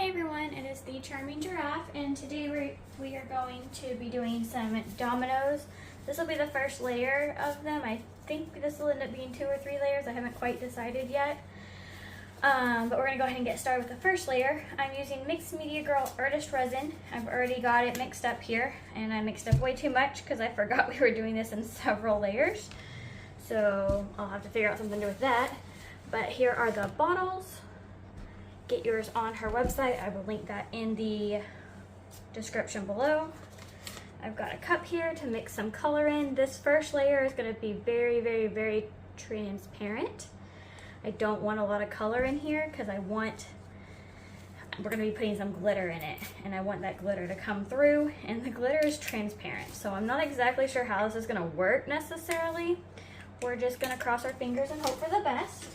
Hey everyone, it is the Charming Giraffe, and today we are going to be doing some dominoes. This will be the first layer of them. I think this will end up being 2 or 3 layers. I haven't quite decided yet. But we're going to go ahead and get started with the first layer. I'm using Mixed Media Girl Artist Resin. I've already got it mixed up here, and I mixed up way too much because I forgot we were doing this in several layers. So I'll have to figure out something to do with that. But here are the bottles. Get yours on her website. I will link that in the description below. I've got a cup here to mix some color in. This first layer is going to be very, very, very transparent. I don't want a lot of color in here because we're going to be putting some glitter in it, and I want that glitter to come through, and the glitter is transparent. So I'm not exactly sure how this is going to work necessarily. We're just going to cross our fingers and hope for the best.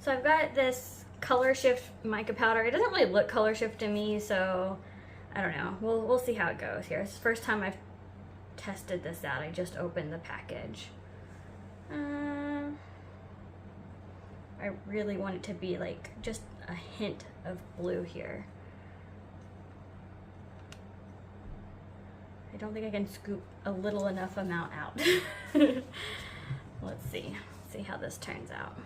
So I've got this color shift mica powder. It doesn't really look color shift to me, so I don't know. We'll see how it goes here. It's the first time I've tested this out. I just opened the package. I really want it to be like just a hint of blue here. I don't think I can scoop a little enough amount out. Let's see how this turns out.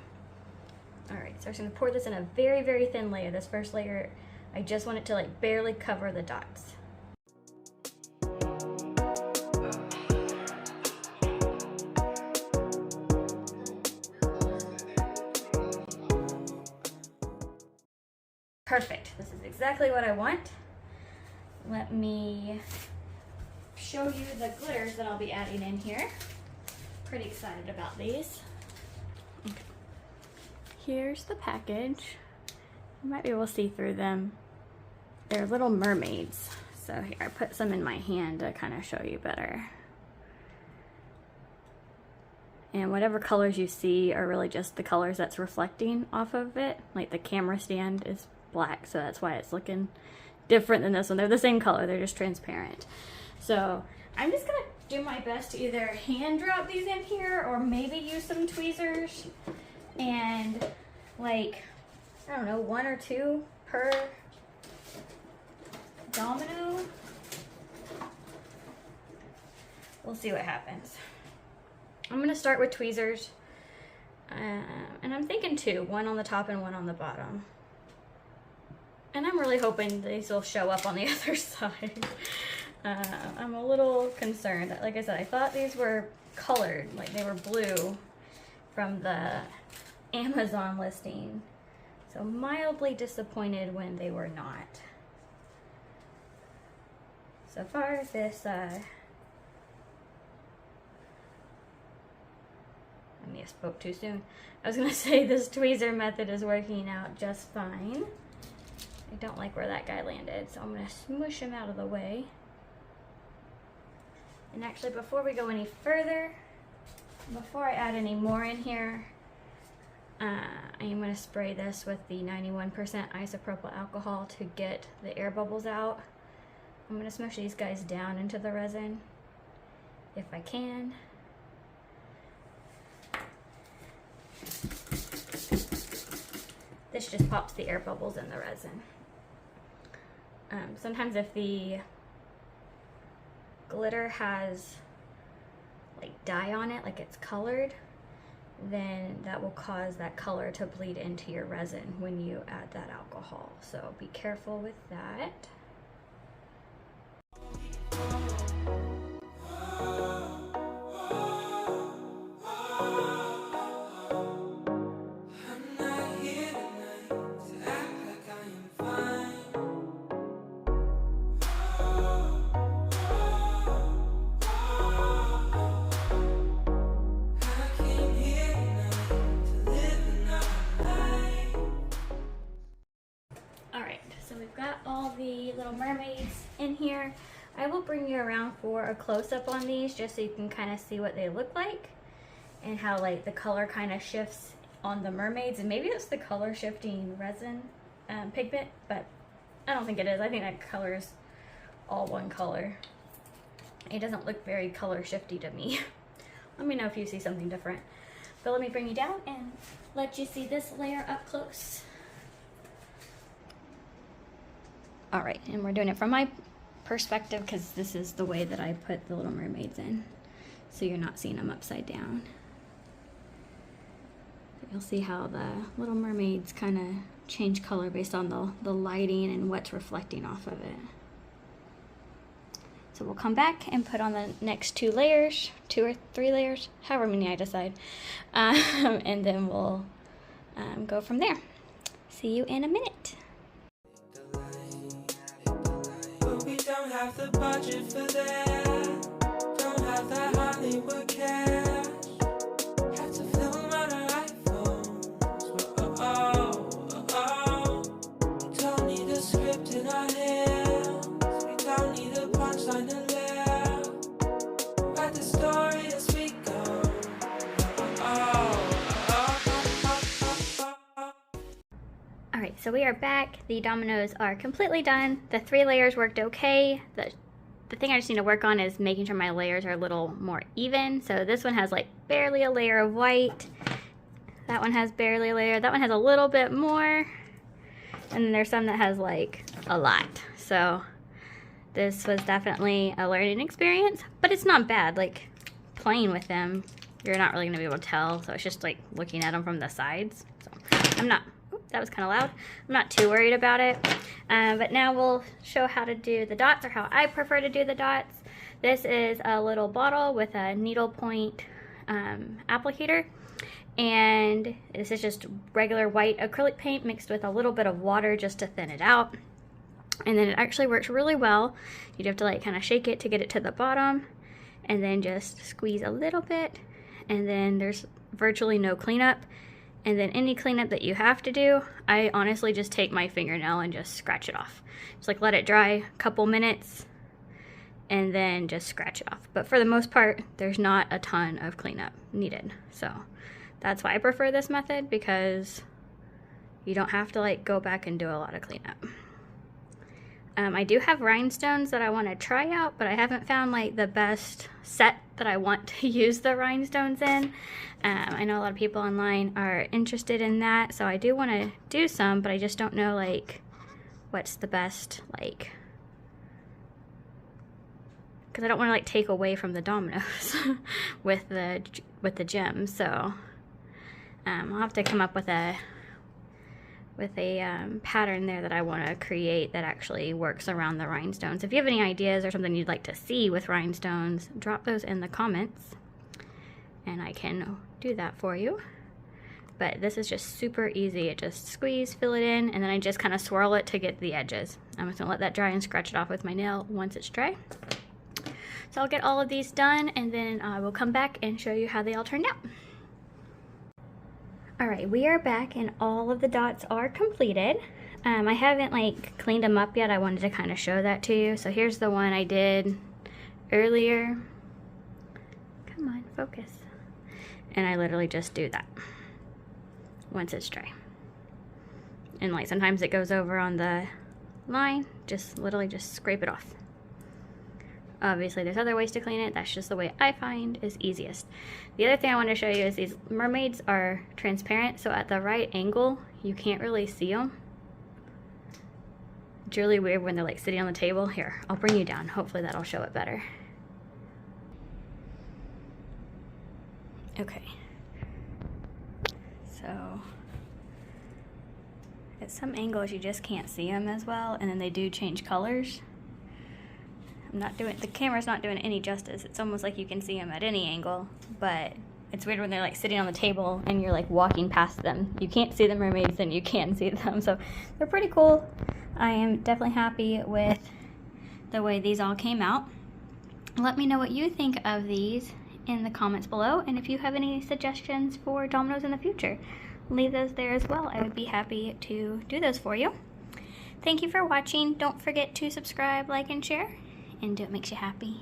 All right, so I'm just gonna pour this in a very, very thin layer. This first layer, I just want it to like barely cover the dots. Perfect, this is exactly what I want. Let me show you the glitters that I'll be adding in here. Pretty excited about these. Okay. Here's the package. You might be able to see through them. They're little mermaids. So here, I put some in my hand to kind of show you better. And whatever colors you see are really just the colors that's reflecting off of it. Like the camera stand is black, so that's why it's looking different than this one. They're the same color, they're just transparent. So I'm just gonna do my best to either hand drop these in here or maybe use some tweezers and like, I don't know, 1 or 2 per domino. We'll see what happens. I'm gonna start with tweezers, and I'm thinking 2, 1 on the top and 1 on the bottom. And I'm really hoping these will show up on the other side. I'm a little concerned. Like I said, I thought these were colored, like they were blue from the Amazon listing. So mildly disappointed when they were not. So far this, I may have spoke too soon. I was gonna say this tweezer method is working out just fine. I don't like where that guy landed, so I'm gonna smush him out of the way. And actually, before we go any further, before I add any more in here, I am going to spray this with the 91% isopropyl alcohol to get the air bubbles out. I'm going to smush these guys down into the resin if I can. This just pops the air bubbles in the resin. Sometimes if the glitter has like dye on it, like it's colored, then that will cause that color to bleed into your resin when you add that alcohol. So be careful with that. The little mermaids in here. I will bring you around for a close-up on these just so you can kind of see what they look like and how like the color kind of shifts on the mermaids, and maybe it's the color shifting resin pigment, but I don't think it is. I think that color is all one color. It doesn't look very color shifty to me. Let me know if you see something different. But let me bring you down and let you see this layer up close. All right, and we're doing it from my perspective because this is the way that I put the little mermaids in. So you're not seeing them upside down. You'll see how the little mermaids kind of change color based on the lighting and what's reflecting off of it. So we'll come back and put on the next 2 layers, 2 or 3 layers, however many I decide. And then we'll go from there. See you in a minute. But we don't have the budget for that. Don't have that Hollywood cash. Have to film on our iPhones. We don't need a script in our hands. We don't need a punchline to live. Write the story as we go. Alright, so we are back. The dominoes are completely done. The 3 layers worked okay. The thing I just need to work on is making sure my layers are a little more even. So this one has like barely a layer of white. That one has barely a layer. That one has a little bit more. And then there's some that has like a lot. So this was definitely a learning experience, but it's not bad. Like playing with them, you're not really gonna be able to tell. So it's just like looking at them from the sides. So I'm not, that was kind of loud. I'm not too worried about it. But now we'll show how to do the dots, or how I prefer to do the dots. This is a little bottle with a needle point applicator. And this is just regular white acrylic paint mixed with a little bit of water just to thin it out. And then it actually works really well. You'd have to like kind of shake it to get it to the bottom, and then just squeeze a little bit, and then there's virtually no cleanup. And then any cleanup that you have to do, I honestly just take my fingernail and just scratch it off. Just like let it dry a couple minutes and then just scratch it off. But for the most part, there's not a ton of cleanup needed. So that's why I prefer this method, because you don't have to like go back and do a lot of cleanup. I do have rhinestones that I want to try out, but I haven't found like the best set that I want to use the rhinestones in. I know a lot of people online are interested in that, so I do want to do some, but I just don't know like what's the best, like, because I don't want to like take away from the dominoes with the gems. So I'll have to come up with a pattern there that I want to create that actually works around the rhinestones. If you have any ideas or something you'd like to see with rhinestones, drop those in the comments and I can do that for you. But this is just super easy. It just squeeze, fill it in, and then I just kind of swirl it to get the edges. I'm just gonna let that dry and scratch it off with my nail once it's dry. So I'll get all of these done, and then I will come back and show you how they all turned out. Alright, we are back and all of the dots are completed. I haven't like cleaned them up yet. I wanted to kind of show that to you. So here's the one I did earlier. Come on, focus. And I literally just do that once it's dry. And like sometimes it goes over on the line, just literally just scrape it off. Obviously there's other ways to clean it. That's just the way I find is easiest. The other thing I want to show you is these mermaids are transparent, so at the right angle you can't really see them. It's really weird when they're like sitting on the table. Here, I'll bring you down. Hopefully that'll show it better. Okay. So at some angles you just can't see them as well, and then they do change colors. The camera's not doing it any justice. It's almost like you can see them at any angle, but it's weird when they're like sitting on the table and you're like walking past them. You can't see the mermaids and you can see them, so they're pretty cool. I am definitely happy with the way these all came out. Let me know what you think of these in the comments below, and if you have any suggestions for dominoes in the future, leave those there as well. I would be happy to do those for you. Thank you for watching. Don't forget to subscribe, like, and share, and do what makes you happy.